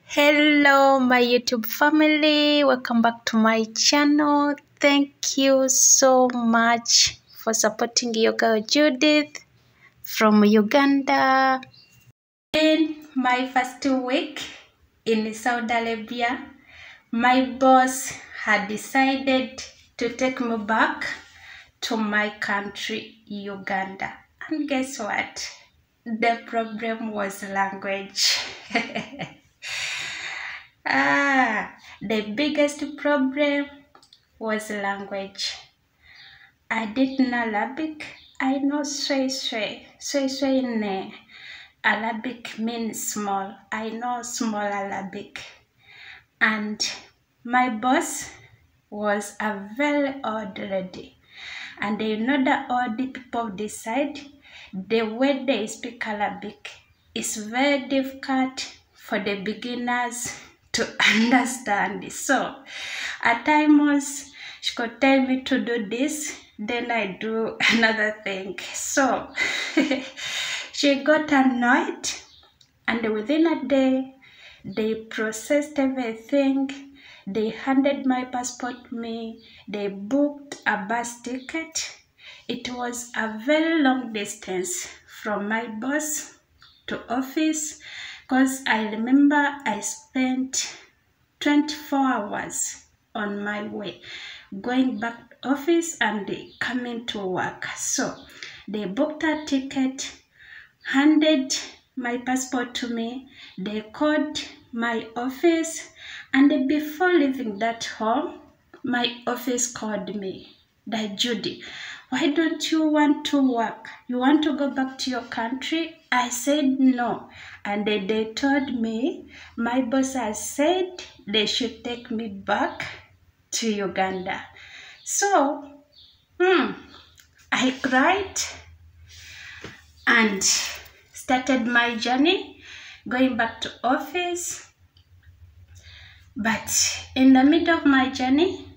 Hello my YouTube family, welcome back to my channel. Thank you so much for supporting your girl Judith from Uganda. In my first week in Saudi Arabia, my boss had decided to take me back to my country, Uganda. And guess what? The problem was language. The biggest problem was language. I didn't know Arabic. I know sway. Sway in Arabic means small. I know small Arabic. And my boss was a very old lady. And you know that old people decide the way they speak Arabic is very difficult for the beginners to understand. So at times she could tell me to do this, then I do another thing. So she got annoyed, and within a day they processed everything. They handed my passport to me. They booked a bus ticket. It was a very long distance from my boss to office, because I remember I spent 24 hours on my way, going back to office and coming to work. So they booked a ticket, handed my passport to me. They called my office, and before leaving that home, my office called me, that Judy, why don't you want to work? You want to go back to your country? I said no. And they told me my boss has said they should take me back to Uganda. So, I cried and started my journey going back to office. But in the middle of my journey,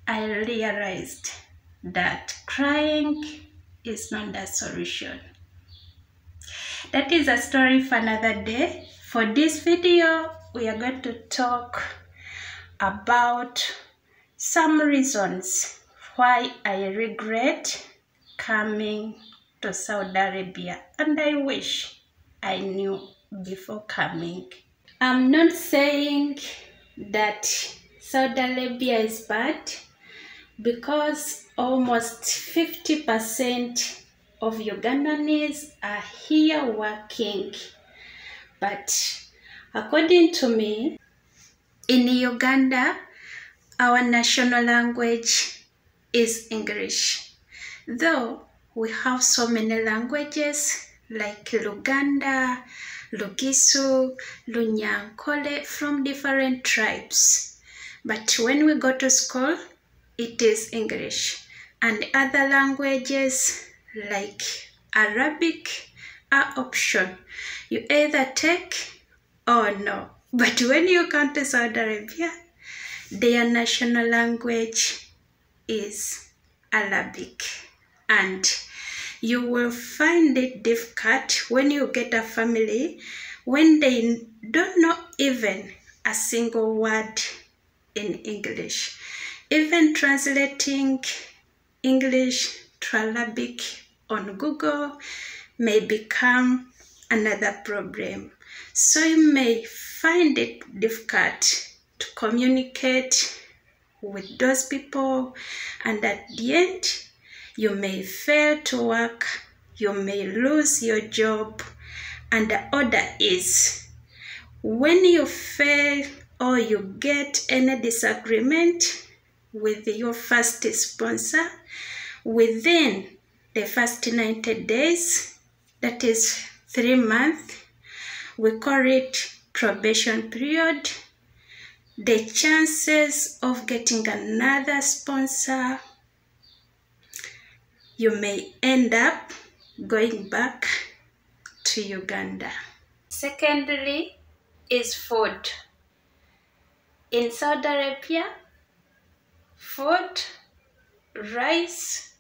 I realized that crying is not the solution. That is a story for another day. For this video, we are going to talk about some reasons why I regret coming to Saudi Arabia, and I wish I knew before coming. I'm not saying that Saudi Arabia is bad, because almost 50% of Ugandans are here working. But according to me, in Uganda, our national language is English. Though we have so many languages like Luganda, Lugisu, Lunyankole from different tribes. But when we go to school, it is English. And other languages like Arabic are option. You either take or no. But when you come to Saudi Arabia, their national language is Arabic. And you will find it difficult when you get a family when they don't know even a single word in English. Even translating English to Arabic on Google may become another problem. So you may find it difficult to communicate with those people, and at the end, you may fail to work, you may lose your job. And the order is, when you fail or you get any disagreement with your first sponsor, within the first 90 days, that is 3 months, we call it probation period, the chances of getting another sponsor, you may end up going back to Uganda. Secondly is food. In Saudi Arabia, food, rice,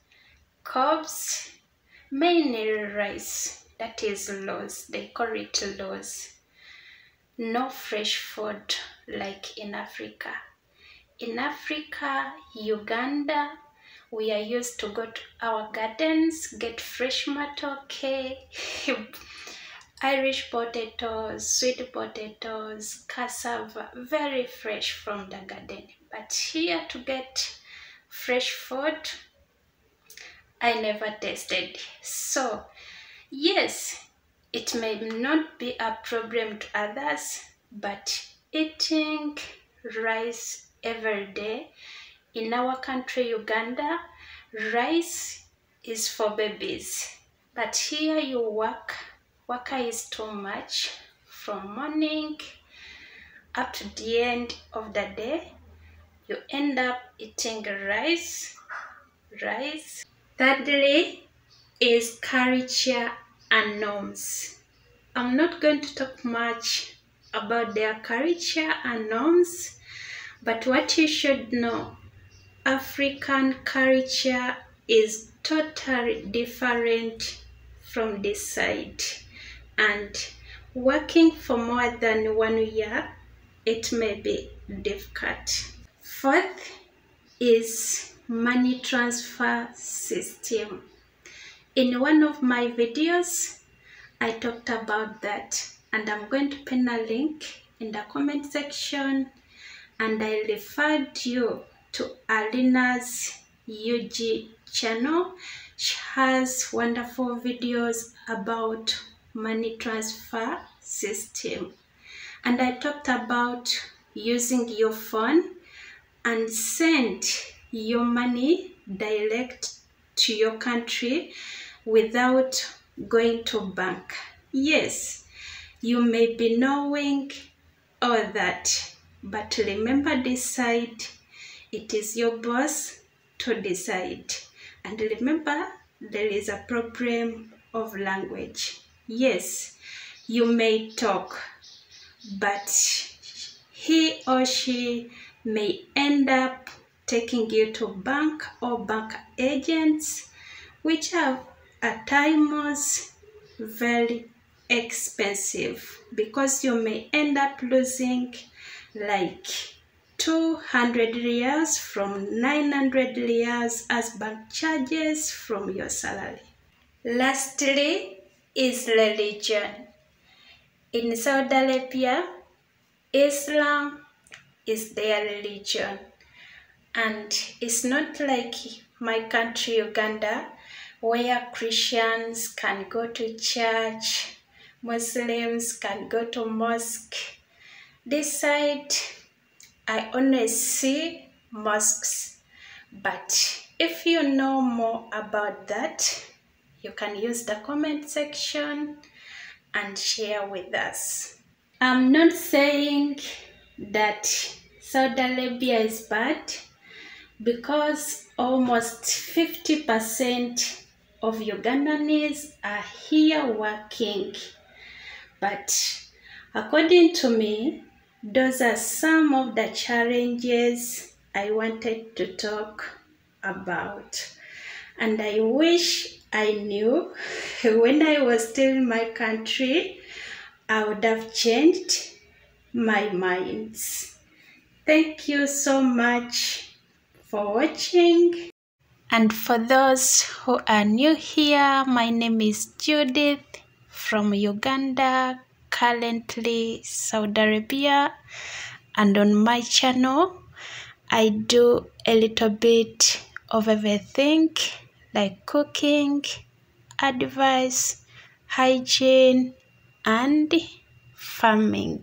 carbs, mainly rice, that is loaves, they call it loaves. no fresh food like in Africa. In Africa, Uganda, we are used to go to our gardens, get fresh matoke, Irish potatoes, sweet potatoes, cassava, very fresh from the garden. But here to get fresh food, I never tasted. So, yes, it may not be a problem to others, but eating rice every day in our country, Uganda, rice is for babies. But here you worker is too much from morning up to the end of the day. You end up eating rice. Thirdly is culture and norms. I'm not going to talk much about their culture and norms, but what you should know, African culture is totally different from this side, and working for more than 1 year, it may be difficult. Fourth is money transfer system. In one of my videos, I talked about that, and I'm going to pin a link in the comment section, and I referred you to Alina's UG channel. She has wonderful videos about money transfer system, and I talked about using your phone and send your money direct to your country without going to bank. Yes, you may be knowing all that, but remember this side, it is your boss to decide. And remember, there is a problem of language. Yes, you may talk, but he or she may end up taking you to bank or bank agents, which are at times very expensive, because you may end up losing like 200 riyals from 900 riyals as bank charges from your salary. Lastly is religion. In Saudi Arabia, Islam is their religion, and it's not like my country, Uganda, where Christians can go to church, Muslims can go to mosque. This side, I only see mosques, but if you know more about that, you can use the comment section and share with us. I'm not saying that Saudi Arabia is bad, because almost 50% of Ugandans are here working. But according to me, those are some of the challenges I wanted to talk about. And I wish I knew when I was still in my country, I would have changed my minds. Thank you so much for watching. And for those who are new here, my name is Judith from Uganda, currently Saudi Arabia, and on my channel I do a little bit of everything, like cooking, advice, hygiene, and farming.